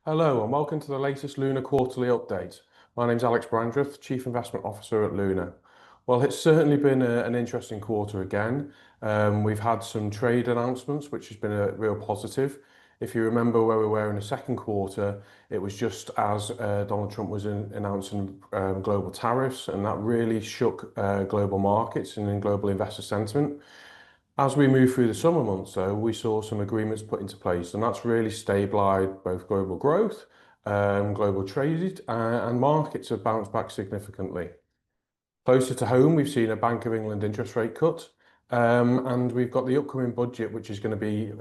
Hello and welcome to the latest Luna quarterly update. My name's Alex Brandreth, Chief Investment Officer at Luna. Well, it's certainly been an interesting quarter again. We've had some trade announcements, which has been a real positive. If you remember where we were in the second quarter, it was just as Donald Trump was announcing global tariffs, and that really shook global markets and in global investor sentiment. As we move through the summer months, though, we saw some agreements put into place, and that's really stabilised both global growth, global trade, and markets have bounced back significantly. Closer to home, we've seen a Bank of England interest rate cut, and we've got the upcoming budget, which is going to be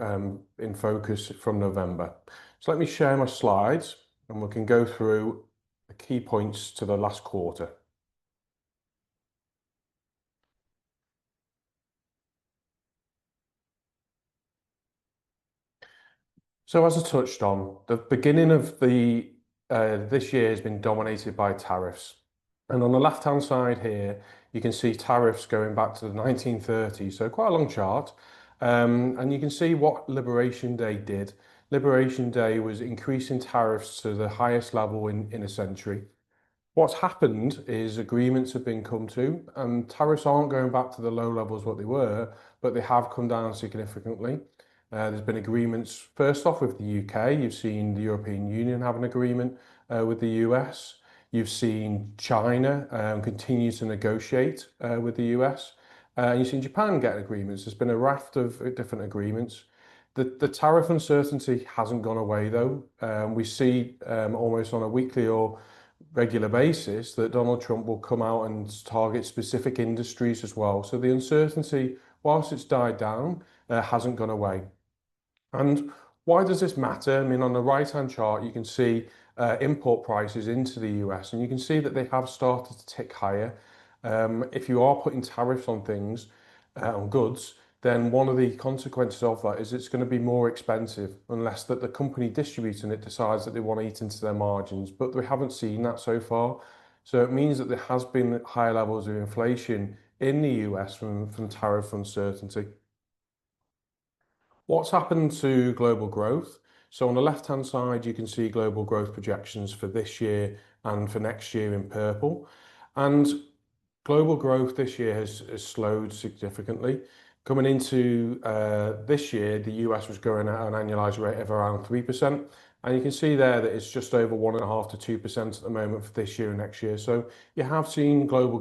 in focus from November. So let me share my slides, and we can go through the key points to the last quarter. So as I touched on, the beginning of the this year has been dominated by tariffs. And on the left-hand side here, you can see tariffs going back to the 1930s, so quite a long chart. And you can see what Liberation Day did. Liberation Day was increasing tariffs to the highest level in a century. What's happened is agreements have been come to, and tariffs aren't going back to the low levels what they were, but they have come down significantly. There's been agreements, first off with the UK. You've seen the European Union have an agreement with the US. You've seen China continue to negotiate with the US. And you've seen Japan get agreements. There's been a raft of different agreements. The tariff uncertainty hasn't gone away, though. We see almost on a weekly or regular basis that Donald Trump will come out and target specific industries as well. So the uncertainty, whilst it's died down, hasn't gone away. And why does this matter? I mean, on the right-hand chart, you can see import prices into the US, and you can see that they have started to tick higher. If you are putting tariffs on things, on goods, then one of the consequences of that is it's going to be more expensive unless that the company distributing it decides that they want to eat into their margins. But we haven't seen that so far. So it means that there has been higher levels of inflation in the US from tariff uncertainty. What's happened to global growth? So on the left-hand side, you can see global growth projections for this year and for next year in purple. And global growth this year has slowed significantly. Coming into this year, the US was growing at an annualized rate of around 3%. And you can see there that it's just over 1.5% to 2% at the moment for this year and next year. So you have seen global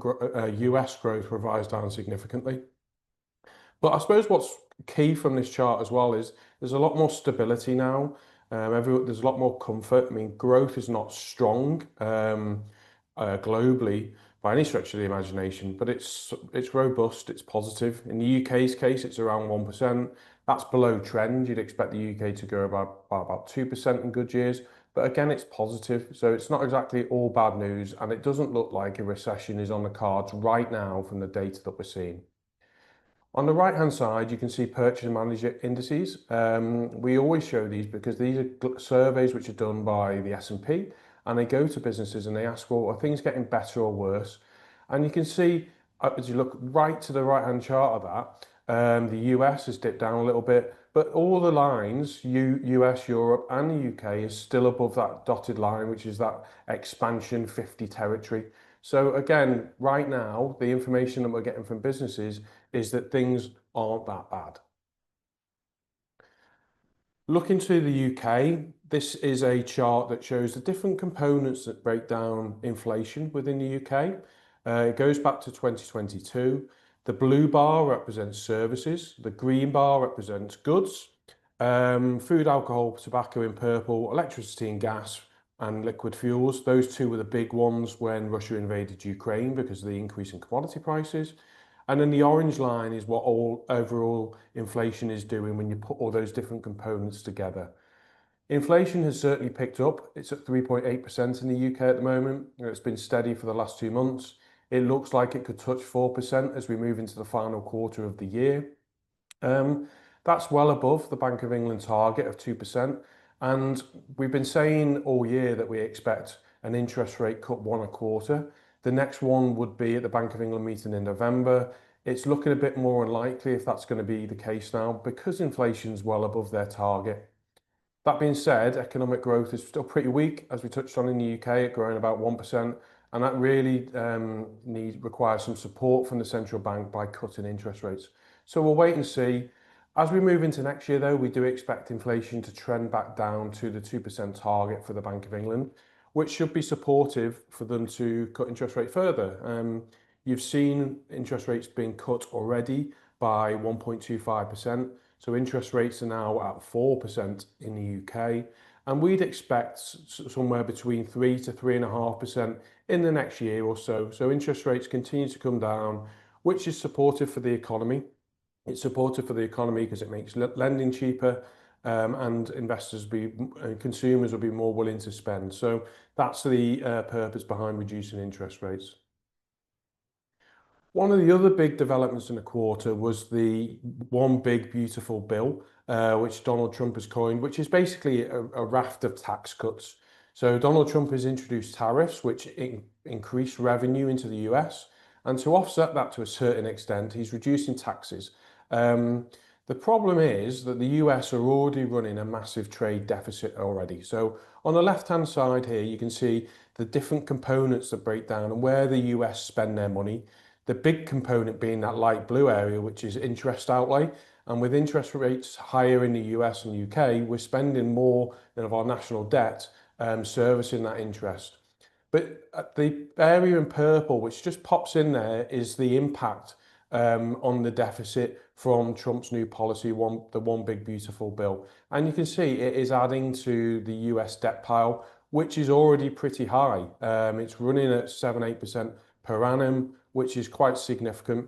US growth revised down significantly. But I suppose what's key from this chart as well is there's a lot more stability now. There's a lot more comfort. I mean, growth is not strong globally by any stretch of the imagination, but it's robust, it's positive. In the UK's case, it's around 1%. That's below trend. You'd expect the UK to go about 2% in good years. But again, it's positive. So it's not exactly all bad news, and it doesn't look like a recession is on the cards right now from the data that we're seeing. On the right-hand side, you can see purchasing manager indices. We always show these because these are surveys which are done by the S&P, and they go to businesses and they ask, well, are things getting better or worse? And you can see, as you look right to the right-hand chart of that, the US has dipped down a little bit, but all the lines, US, Europe, and the UK is still above that dotted line, which is that expansion 50 territory. So again, right now, the information that we're getting from businesses is that things aren't that bad. Looking to the UK, this is a chart that shows the different components that break down inflation within the UK. It goes back to 2022. The blue bar represents services. The green bar represents goods. Food, alcohol, tobacco in purple, electricity and gas, and liquid fuels. Those two were the big ones when Russia invaded Ukraine because of the increase in commodity prices. And then the orange line is what all overall inflation is doing when you put all those different components together. Inflation has certainly picked up. It's at 3.8% in the UK at the moment. It's been steady for the last 2 months. It looks like it could touch 4% as we move into the final quarter of the year. That's well above the Bank of England target of 2%. And we've been saying all year that we expect an interest rate cut 1.25%. The next one would be at the Bank of England meeting in November. It's looking a bit more unlikely if that's going to be the case now because inflation's well above their target. That being said, economic growth is still pretty weak, as we touched on in the UK, at growing about 1%, and that really requires some support from the central bank by cutting interest rates. So we'll wait and see. As we move into next year, though, we do expect inflation to trend back down to the 2% target for the Bank of England, which should be supportive for them to cut interest rate further. You've seen interest rates being cut already by 1.25%. So interest rates are now at 4% in the UK, and we'd expect somewhere between 3 to 3.5% in the next year or so. So interest rates continue to come down, which is supportive for the economy. It's supportive for the economy because it makes lending cheaper, and consumers will be more willing to spend. So that's the purpose behind reducing interest rates. One of the other big developments in the quarter was the One Big Beautiful Bill, which Donald Trump has coined, which is basically a raft of tax cuts. So Donald Trump has introduced tariffs, which increase revenue into the US. And to offset that to a certain extent, he's reducing taxes. The problem is that the US are already running a massive trade deficit already. So on the left-hand side here, you can see the different components that break down and where the US spend their money. The big component being that light blue area, which is interest outlay. And with interest rates higher in the US and UK, we're spending more than of our national debt servicing that interest. But the area in purple, which just pops in there, is the impact on the deficit from Trump's new policy, the One Big Beautiful Bill. And you can see it is adding to the US debt pile, which is already pretty high. It's running at 7-8% per annum, which is quite significant.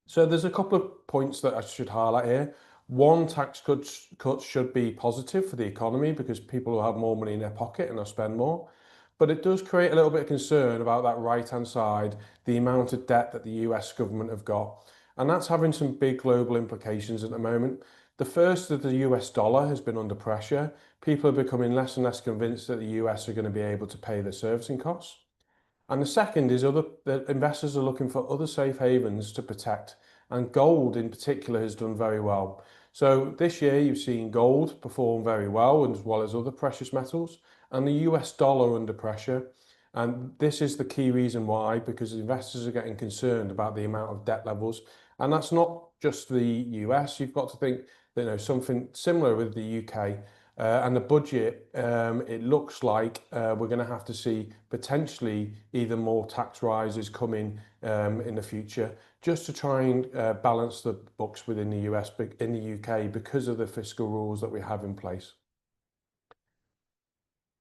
So there's a couple of points that I should highlight here. One, tax cuts should be positive for the economy because people will have more money in their pocket and they'll spend more. But it does create a little bit of concern about that right-hand side, the amount of debt that the US government have got. And that's having some big global implications at the moment. The first is the US dollar has been under pressure. People are becoming less and less convinced that the US are going to be able to pay their servicing costs. And the second is the investors are looking for other safe havens to protect, and gold in particular has done very well. So this year you've seen gold perform very well, as well as other precious metals, and the US dollar under pressure. And this is the key reason why, because investors are getting concerned about the amount of debt levels. And that's not just the US. You've got to think that, something similar with the UK. And the budget, it looks like we're going to have to see potentially either more tax rises coming in the future, just to try and balance the books within the US, in the UK, because of the fiscal rules that we have in place.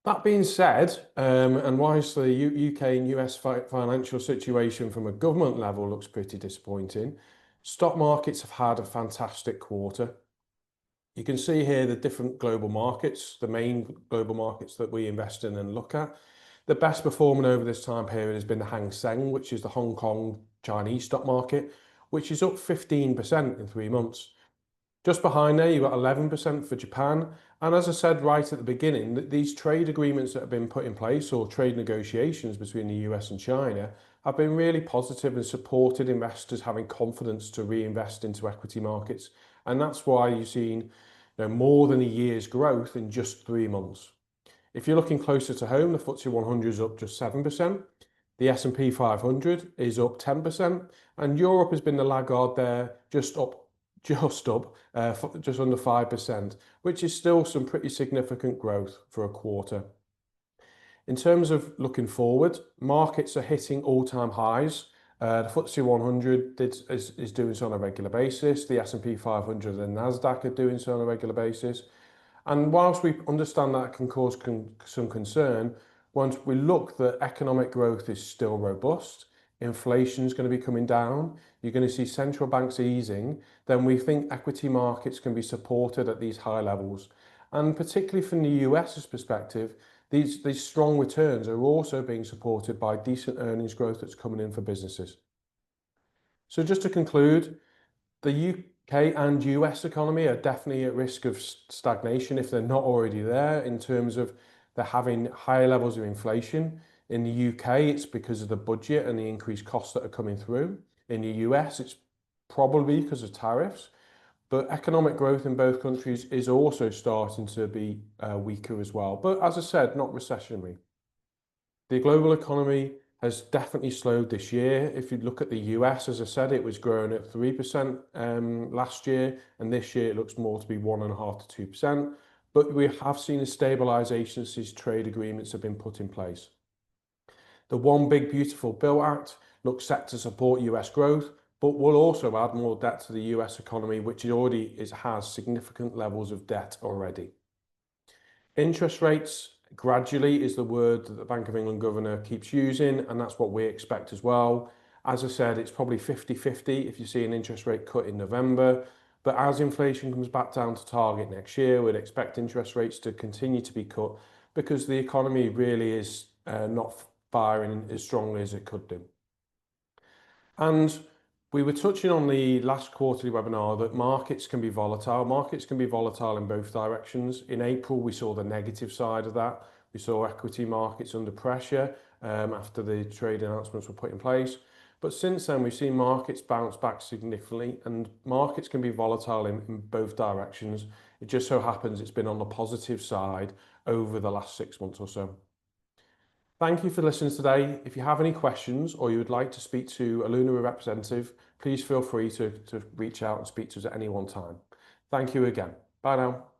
That being said, and whilst the UK and US financial situation from a government level looks pretty disappointing, stock markets have had a fantastic quarter. You can see here the different global markets, the main global markets that we invest in and look at. The best performing over this time period has been the Hang Seng, which is the Hong Kong Chinese stock market, which is up 15% in 3 months. Just behind there, you've got 11% for Japan. And as I said right at the beginning, that these trade agreements that have been put in place, or trade negotiations between the US and China, have been really positive and supported investors having confidence to reinvest into equity markets. And that's why you've seen more than a year's growth in just 3 months. If you're looking closer to home, the FTSE 100 is up just 7%. The S&P 500 is up 10%. And Europe has been the laggard there, just under 5%, which is still some pretty significant growth for a quarter. In terms of looking forward, markets are hitting all-time highs. The FTSE 100 is doing so on a regular basis. The S&P 500 and NASDAQ are doing so on a regular basis. And whilst we understand that can cause some concern, once we look, the economic growth is still robust. Inflation is going to be coming down. You're going to see central banks easing. Then we think equity markets can be supported at these high levels. And particularly from the US's perspective, these strong returns are also being supported by decent earnings growth that's coming in for businesses. So just to conclude, the UK and US economy are definitely at risk of stagnation if they're not already there, in terms of they're having higher levels of inflation. In the UK, it's because of the budget and the increased costs that are coming through. In the US, it's probably because of tariffs. But economic growth in both countries is also starting to be weaker as well. But as I said, not recessionary. The global economy has definitely slowed this year. If you look at the US, as I said, it was growing at 3% last year, and this year it looks more to be 1.5 to 2%. But we have seen a stabilisation since trade agreements have been put in place. The One Big Beautiful Bill Act looks set to support US growth, but will also add more debt to the US economy, which has significant levels of debt already. Interest rates gradually is the word that the Bank of England governor keeps using, and that's what we expect as well. As I said, it's probably 50-50 if you see an interest rate cut in November, but as inflation comes back down to target next year, we'd expect interest rates to continue to be cut because the economy really is not firing as strongly as it could do. And we were touching on the last quarterly webinar that markets can be volatile. Markets can be volatile in both directions. In April, we saw the negative side of that. We saw equity markets under pressure after the trade announcements were put in place. But since then, we've seen markets bounce back significantly, and markets can be volatile in both directions. It just so happens it's been on the positive side over the last 6 months or so. Thank you for listening today. If you have any questions or you would like to speak to a Luna representative, please feel free to reach out and speak to us at any one time. Thank you again. Bye now.